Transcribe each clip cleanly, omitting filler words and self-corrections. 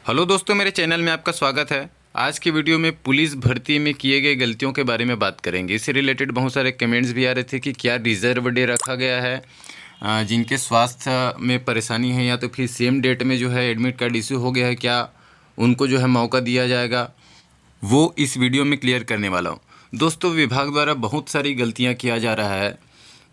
Hello दोस्तों, मेरे channel में आपका स्वागत है। आज की वीडियो में पुलिस भर्ती में किए गए गलतियों के बारे में बात करेंगे। इससे रिलेटेड बहुत सारे कमेंट्स भी आ रहे थे कि क्या रिजर्व डे रखा गया है, जिनके स्वास्थ्य में परेशानी है या तो फिर सेम डेट में जो है एडमिट कार्ड इशू हो गया है, क्या उनको जो है मौका दिया जाएगा, वो इस वीडियो में क्लियर करने वाला हूँ। दोस्तों, विभाग द्वारा बहुत सारी गलतियाँ किया जा रहा है,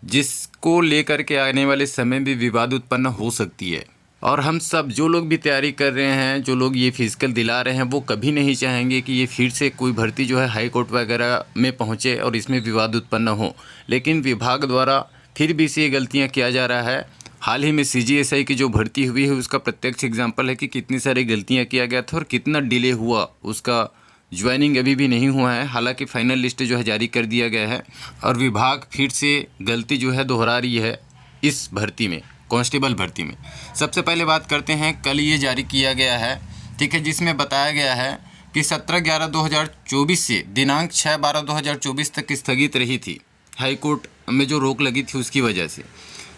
जिसको लेकर के आने वाले समय में विवाद उत्पन्न हो सकती है। और हम सब जो लोग भी तैयारी कर रहे हैं, जो लोग ये फिजिकल दिला रहे हैं, वो कभी नहीं चाहेंगे कि ये फिर से कोई भर्ती जो है हाई कोर्ट वगैरह में पहुंचे और इसमें विवाद उत्पन्न हो। लेकिन विभाग द्वारा फिर भी से ये गलतियां किया जा रहा है। हाल ही में CGSI की जो भर्ती हुई है उसका प्रत्यक्ष एग्जाम्पल है कि कितनी सारी गलतियाँ किया गया था और कितना डिले हुआ। उसका ज्वाइनिंग अभी भी नहीं हुआ है, हालांकि फाइनल लिस्ट जो है जारी कर दिया गया है। और विभाग फिर से गलती जो है दोहरा रही है इस भर्ती में, कांस्टेबल भर्ती में। सबसे पहले बात करते हैं, कल ये जारी किया गया है, ठीक है, जिसमें बताया गया है कि 17/11/2024 से दिनांक 6/12/2024 तक स्थगित रही थी। हाई कोर्ट में जो रोक लगी थी उसकी वजह से,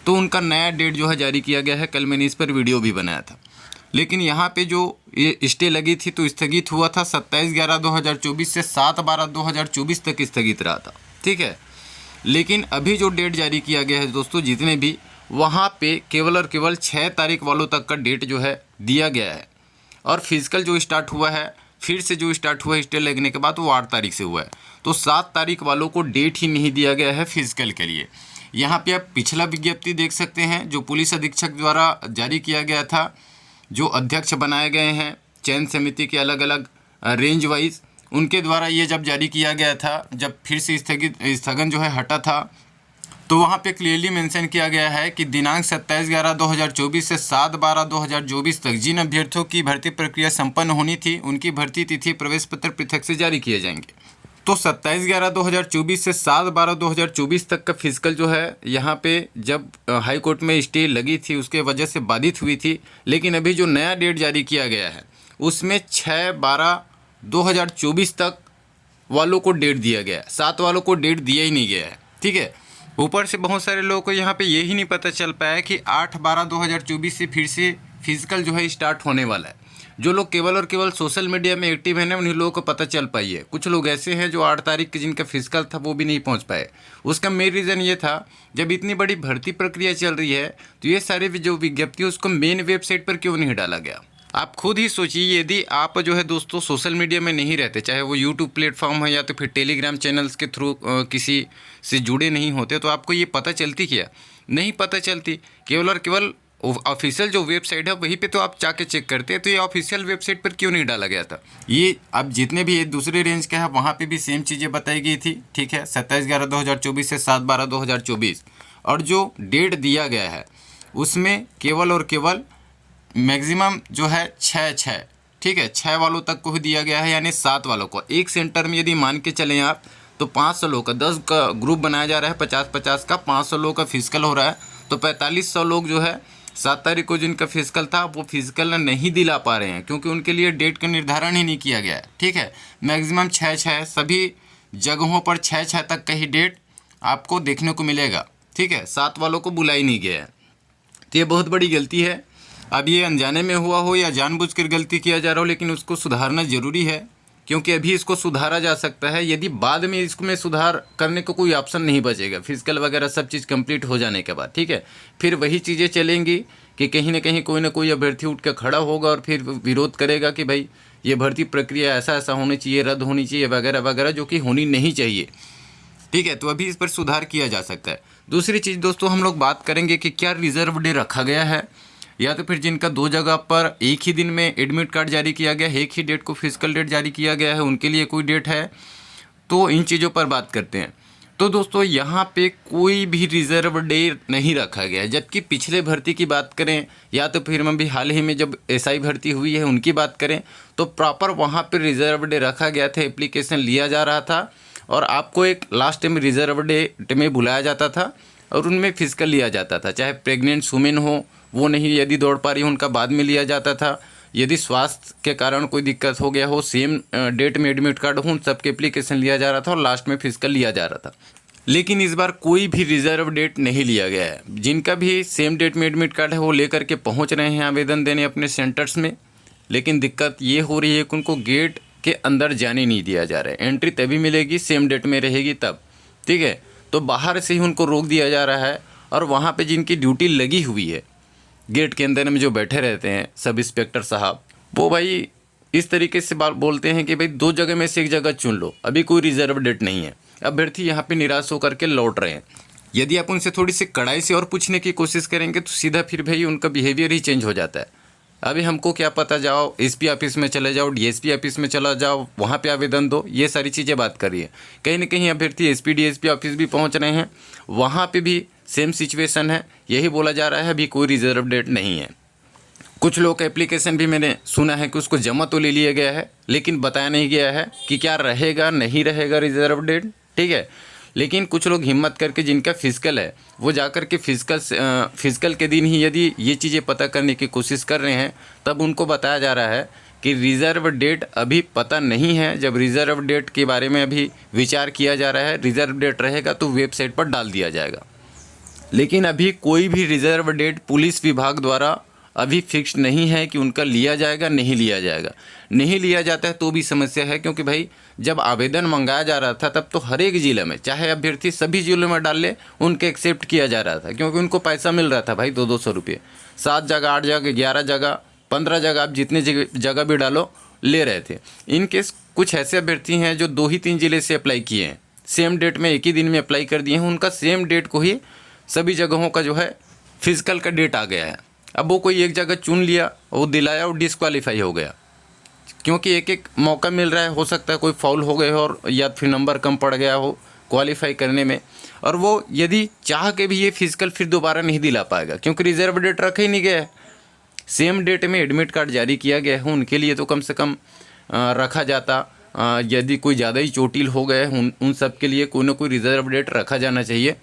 तो उनका नया डेट जो है जारी किया गया है। कल मैंने इस पर वीडियो भी बनाया था। लेकिन यहाँ पे जो ये स्टे लगी थी तो स्थगित हुआ था 27/11/2024 से 7/12/2024 तक स्थगित रहा था, ठीक है। लेकिन अभी जो डेट जारी किया गया है दोस्तों, जितने भी वहाँ पे केवल और केवल 6 तारीख वालों तक का डेट जो है दिया गया है। और फिजिकल जो स्टार्ट हुआ है, फिर से जो स्टार्ट हुआ है स्टे लगने के बाद, वो 8 तारीख से हुआ है। तो 7 तारीख वालों को डेट ही नहीं दिया गया है फिजिकल के लिए। यहाँ पे आप पिछला विज्ञप्ति देख सकते हैं जो पुलिस अधीक्षक द्वारा जारी किया गया था। जो अध्यक्ष बनाए गए हैं चयन समिति के अलग अलग रेंज वाइज, उनके द्वारा ये जब जारी किया गया था, जब फिर से स्थगन जो है हटा था, तो वहाँ पे क्लियरली मेंशन किया गया है कि दिनांक 27/11/2024 से 7/12/2024 तक जिन अभ्यर्थियों की भर्ती प्रक्रिया संपन्न होनी थी, उनकी भर्ती तिथि प्रवेश पत्र पृथक से जारी किए जाएंगे। तो 27/11/2024 से 7/12/2024 तक का फिजिकल जो है यहाँ पे जब हाई कोर्ट में स्टे लगी थी उसके वजह से बाधित हुई थी। लेकिन अभी जो नया डेट जारी किया गया है उसमें 6/12/2024 तक वालों को डेट दिया गया है, 7 वालों को डेट दिया ही नहीं गया है, ठीक है। ऊपर से बहुत सारे लोगों को यहाँ पे यही नहीं पता चल पाया कि 8/12/2024 से फिर से फिजिकल जो है स्टार्ट होने वाला है। जो लोग केवल और केवल सोशल मीडिया में एक्टिव हैं ना, उन्हीं लोगों को पता चल पाई है। कुछ लोग ऐसे हैं जो 8 तारीख के जिनका फिजिकल था वो भी नहीं पहुँच पाए। उसका मेन रीज़न ये था, जब इतनी बड़ी भर्ती प्रक्रिया चल रही है तो ये सारे जो विज्ञप्ति उसको मेन वेबसाइट पर क्यों नहीं डाला गया। आप खुद ही सोचिए, यदि आप जो है दोस्तों सोशल मीडिया में नहीं रहते, चाहे वो यूट्यूब प्लेटफॉर्म है या तो फिर टेलीग्राम चैनल्स के थ्रू किसी से जुड़े नहीं होते, तो आपको ये पता चलती क्या? नहीं पता चलती। केवल और केवल ऑफिशियल जो वेबसाइट है वहीं पे तो आप जाके चेक करते हैं, तो ये ऑफिशियल वेबसाइट पर क्यों नहीं डाला गया था? ये अब जितने भी दूसरे रेंज के हैं वहाँ पे भी सेम चीज़ें बताई गई थी, ठीक है, 27/11/2024 से 7/12/2024। और जो डेट दिया गया है उसमें केवल और केवल मैक्सिमम जो है 6, ठीक है, 6 वालों तक को ही दिया गया है, यानी 7 वालों को। एक सेंटर में यदि मान के चलें आप तो 500 लोग का 10 का ग्रुप बनाया जा रहा है, 50-50 का, 500 लोग का फिजिकल हो रहा है। तो 4500 लोग जो है 7 तारीख को जिनका फिजिकल था वो फिजिकल नहीं दिला पा रहे हैं, क्योंकि उनके लिए डेट का निर्धारण ही नहीं किया गया है, ठीक है। मैक्सिमम 6, सभी जगहों पर 6 तक का ही डेट आपको देखने को मिलेगा, ठीक है। 7 वालों को बुला ही नहीं गया है, तो ये बहुत बड़ी गलती है। अब ये अनजाने में हुआ हो या जानबूझकर गलती किया जा रहा हो, लेकिन उसको सुधारना ज़रूरी है, क्योंकि अभी इसको सुधारा जा सकता है। यदि बाद में इसमें सुधार करने को कोई ऑप्शन नहीं बचेगा, फिजिकल वगैरह सब चीज़ कंप्लीट हो जाने के बाद, ठीक है, फिर वही चीज़ें चलेंगी कि कहीं ना कोई अभ्यर्थी उठ कर खड़ा होगा और फिर विरोध करेगा कि भाई ये भर्ती प्रक्रिया ऐसा होनी चाहिए, रद्द होनी चाहिए वगैरह वगैरह, जो कि होनी नहीं चाहिए, ठीक है। तो अभी इस पर सुधार किया जा सकता है। दूसरी चीज़ दोस्तों, हम लोग बात करेंगे कि क्या रिजर्व डे रखा गया है, या तो फिर जिनका 2 जगह पर एक ही दिन में एडमिट कार्ड जारी किया गया है, एक ही डेट को फिजिकल डेट जारी किया गया है, उनके लिए कोई डेट है। तो इन चीज़ों पर बात करते हैं। तो दोस्तों यहाँ पे कोई भी रिजर्व डे नहीं रखा गया है। जबकि पिछले भर्ती की बात करें या तो फिर हम भी हाल ही में जब SI भर्ती हुई है उनकी बात करें, तो प्रॉपर वहाँ पर रिजर्व डे रखा गया था, एप्लीकेशन लिया जा रहा था और आपको एक लास्ट में रिजर्व डे में बुलाया जाता था और उनमें फिजिकल लिया जाता था। चाहे प्रेग्नेंट वुमेन हो, वो नहीं यदि दौड़ पा रही हो, उनका बाद में लिया जाता था। यदि स्वास्थ्य के कारण कोई दिक्कत हो गया हो, सेम डेट में एडमिट कार्ड हो, उन सबके एप्लीकेशन लिया जा रहा था और लास्ट में फिजिकल लिया जा रहा था। लेकिन इस बार कोई भी रिजर्व डेट नहीं लिया गया है। जिनका भी सेम डेट में एडमिट कार्ड है वो लेकर के पहुंच रहे हैं आवेदन देने अपने सेंटर्स में। लेकिन दिक्कत ये हो रही है कि उनको गेट के अंदर जाने नहीं दिया जा रहा है। एंट्री तभी मिलेगी सेम डेट में रहेगी तब, ठीक है। तो बाहर से ही उनको रोक दिया जा रहा है और वहाँ पे जिनकी ड्यूटी लगी हुई है गेट के अंदर में जो बैठे रहते हैं सब इंस्पेक्टर साहब, वो भाई इस तरीके से बोलते हैं कि भाई 2 जगह में से एक जगह चुन लो, अभी कोई रिजर्व डेट नहीं है। अभ्यर्थी यहाँ पे निराश होकर के लौट रहे हैं। यदि आप उनसे थोड़ी सी कड़ाई से और पूछने की कोशिश करेंगे तो सीधा फिर भाई उनका बिहेवियर ही चेंज हो जाता है। अभी हमको क्या पता, जाओ एसपी ऑफिस में चले जाओ, डीएसपी ऑफिस में चला जाओ, वहाँ पे आवेदन दो, ये सारी चीज़ें बात कर रही है। कहीं ना कहीं अभ्यर्थी एसपी डीएसपी ऑफिस भी पहुँच रहे हैं, वहाँ पे भी सेम सिचुएशन है। यही बोला जा रहा है अभी कोई रिजर्व डेट नहीं है। कुछ लोग का एप्लीकेशन भी मैंने सुना है कि उसको जमा तो ले लिया गया है, लेकिन बताया नहीं गया है कि क्या रहेगा नहीं रहेगा रिजर्व डेट, ठीक है। लेकिन कुछ लोग हिम्मत करके जिनका फिजिकल है वो जाकर के फिजिकल के दिन ही यदि ये चीज़ें पता करने की कोशिश कर रहे हैं, तब उनको बताया जा रहा है कि रिज़र्व डेट अभी पता नहीं है। जब रिज़र्व डेट के बारे में अभी विचार किया जा रहा है, रिज़र्व डेट रहेगा तो वेबसाइट पर डाल दिया जाएगा। लेकिन अभी कोई भी रिज़र्व डेट पुलिस विभाग द्वारा अभी फिक्स नहीं है कि उनका लिया जाएगा नहीं लिया जाएगा। नहीं लिया जाता है तो भी समस्या है, क्योंकि भाई जब आवेदन मंगाया जा रहा था तब तो हर एक ज़िले में, चाहे अभ्यर्थी सभी ज़िलों में डाल ले, उनके एक्सेप्ट किया जा रहा था, क्योंकि उनको पैसा मिल रहा था भाई 200-200 रुपये। 7 जगह 8 जगह 11 जगह 15 जगह आप जितने जगह भी डालो ले रहे थे। इनकेस कुछ ऐसे अभ्यर्थी हैं जो 2 ही 3 ज़िले से अप्लाई किए हैं, सेम डेट में एक ही दिन में अप्लाई कर दिए हैं, उनका सेम डेट को ही सभी जगहों का जो है फिजिकल का डेट आ गया है। अब वो कोई एक जगह चुन लिया, वो दिलाया और डिस्क्वालीफाई हो गया, क्योंकि एक एक मौका मिल रहा है। हो सकता है कोई फाउल हो गए हो और या फिर नंबर कम पड़ गया हो क्वालिफाई करने में, और वो यदि चाह के भी ये फिजिकल फिर दोबारा नहीं दिला पाएगा, क्योंकि रिजर्व डेट रखा ही नहीं गया है। सेम डेट में एडमिट कार्ड जारी किया गया है, उनके लिए तो कम से कम रखा जाता। यदि कोई ज़्यादा ही चोटिल हो गए उन सब के लिए कोई ना कोई रिजर्व डेट रखा जाना चाहिए,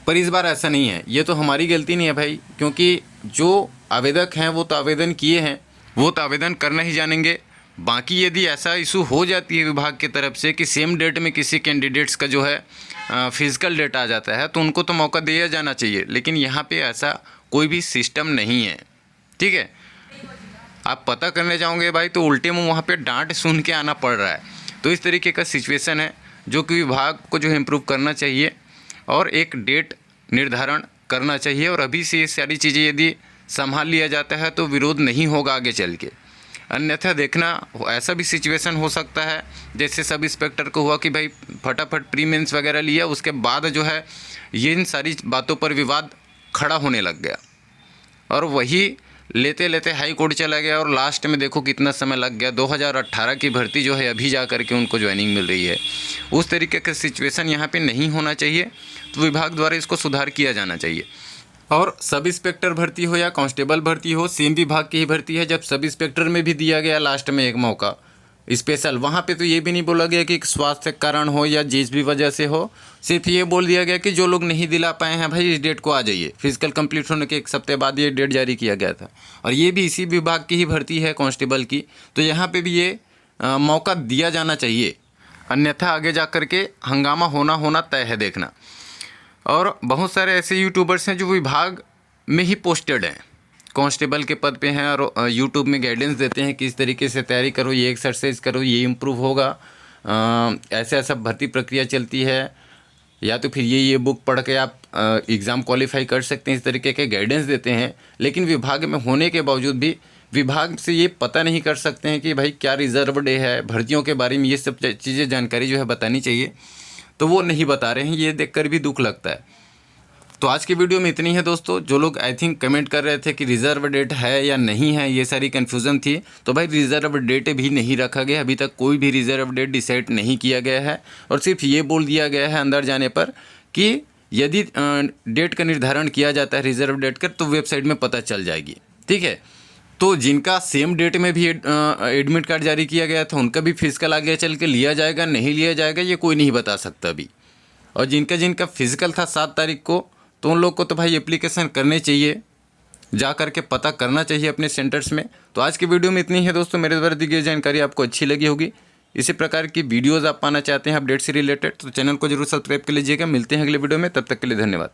पर इस बार ऐसा नहीं है। ये तो हमारी गलती नहीं है भाई, क्योंकि जो आवेदक हैं वो तो आवेदन किए हैं, वो तो आवेदन करना ही जानेंगे। बाकी यदि ऐसा इशू हो जाती है विभाग की तरफ से कि सेम डेट में किसी कैंडिडेट्स का जो है फिजिकल डेट आ जाता है, तो उनको तो मौका दिया जाना चाहिए। लेकिन यहाँ पे ऐसा कोई भी सिस्टम नहीं है, ठीक है। आप पता करने जाओगे भाई तो उल्टे मुँह वहाँ पे डांट सुन के आना पड़ रहा है। तो इस तरीके का सिचुएशन है जो कि विभाग को जो है इम्प्रूव करना चाहिए और एक डेट निर्धारण करना चाहिए। और अभी से ये सारी चीज़ें यदि संभाल लिया जाता है तो विरोध नहीं होगा आगे चल के। अन्यथा देखना ऐसा भी सिचुएशन हो सकता है जैसे सब इंस्पेक्टर को हुआ कि भाई फटाफट प्री मेंस वगैरह लिया, उसके बाद जो है ये इन सारी बातों पर विवाद खड़ा होने लग गया और वही लेते लेते हाई कोर्ट चला गया और लास्ट में देखो कितना समय लग गया। 2018 की भर्ती जो है अभी जा कर के उनको ज्वाइनिंग मिल रही है। उस तरीके का सिचुएशन यहाँ पे नहीं होना चाहिए, तो विभाग द्वारा इसको सुधार किया जाना चाहिए। और सब इंस्पेक्टर भर्ती हो या कांस्टेबल भर्ती हो, सेम विभाग की ही भर्ती है। जब सब इंस्पेक्टर में भी दिया गया लास्ट में एक मौका स्पेशल, वहाँ पे तो ये भी नहीं बोला गया कि स्वास्थ्य कारण हो या जिस भी वजह से हो, सिर्फ ये बोल दिया गया कि जो लोग नहीं दिला पाए हैं भाई इस डेट को आ जाइए। फिजिकल कंप्लीट होने के 1 हफ्ते बाद ये डेट जारी किया गया था और ये भी इसी विभाग की ही भर्ती है कांस्टेबल की। तो यहाँ पे भी ये मौका दिया जाना चाहिए, अन्यथा आगे जा कर के हंगामा होना तय है देखना। और बहुत सारे ऐसे यूट्यूबर्स हैं जो विभाग में ही पोस्टेड हैं, कांस्टेबल के पद पे हैं और यूट्यूब में गाइडेंस देते हैं कि इस तरीके से तैयारी करो, ये एक्सरसाइज करो, ये इम्प्रूव होगा, ऐसे ऐसा भर्ती प्रक्रिया चलती है, या तो फिर ये बुक पढ़ के आप एग्ज़ाम क्वालिफाई कर सकते हैं। इस तरीके के गाइडेंस देते हैं, लेकिन विभाग में होने के बावजूद भी विभाग से ये पता नहीं कर सकते हैं कि भाई क्या रिजर्व डे है, भर्तियों के बारे में ये सब चीज़ें जानकारी जो है बतानी चाहिए, तो वो नहीं बता रहे हैं। ये देखकर भी दुख लगता है। तो आज की वीडियो में इतनी है दोस्तों। जो लोग आई थिंक कमेंट कर रहे थे कि रिजर्व डेट है या नहीं है, ये सारी कन्फ्यूज़न थी, तो भाई रिजर्व डेट भी नहीं रखा गया। अभी तक कोई भी रिजर्व डेट डिसाइड नहीं किया गया है और सिर्फ ये बोल दिया गया है अंदर जाने पर कि यदि डेट का निर्धारण किया जाता है रिजर्व डेट का तो वेबसाइट में पता चल जाएगी, ठीक है। तो जिनका सेम डेट में भी एडमिट कार्ड जारी किया गया था उनका भी फिजिकल आगे चल के लिया जाएगा नहीं लिया जाएगा ये कोई नहीं बता सकता अभी। और जिनका फिजिकल था 7 तारीख को, तो उन लोग को तो भाई एप्लीकेशन करने चाहिए, जा कर के पता करना चाहिए अपने सेंटर्स में। तो आज की वीडियो में इतनी है दोस्तों। मेरे द्वारा दी गई जानकारी आपको अच्छी लगी होगी। इसी प्रकार की वीडियोज़ आप पाना चाहते हैं अपडेट से रिलेटेड, तो चैनल को जरूर सब्सक्राइब कर लीजिएगा। मिलते हैं अगले वीडियो में, तब तक के लिए धन्यवाद।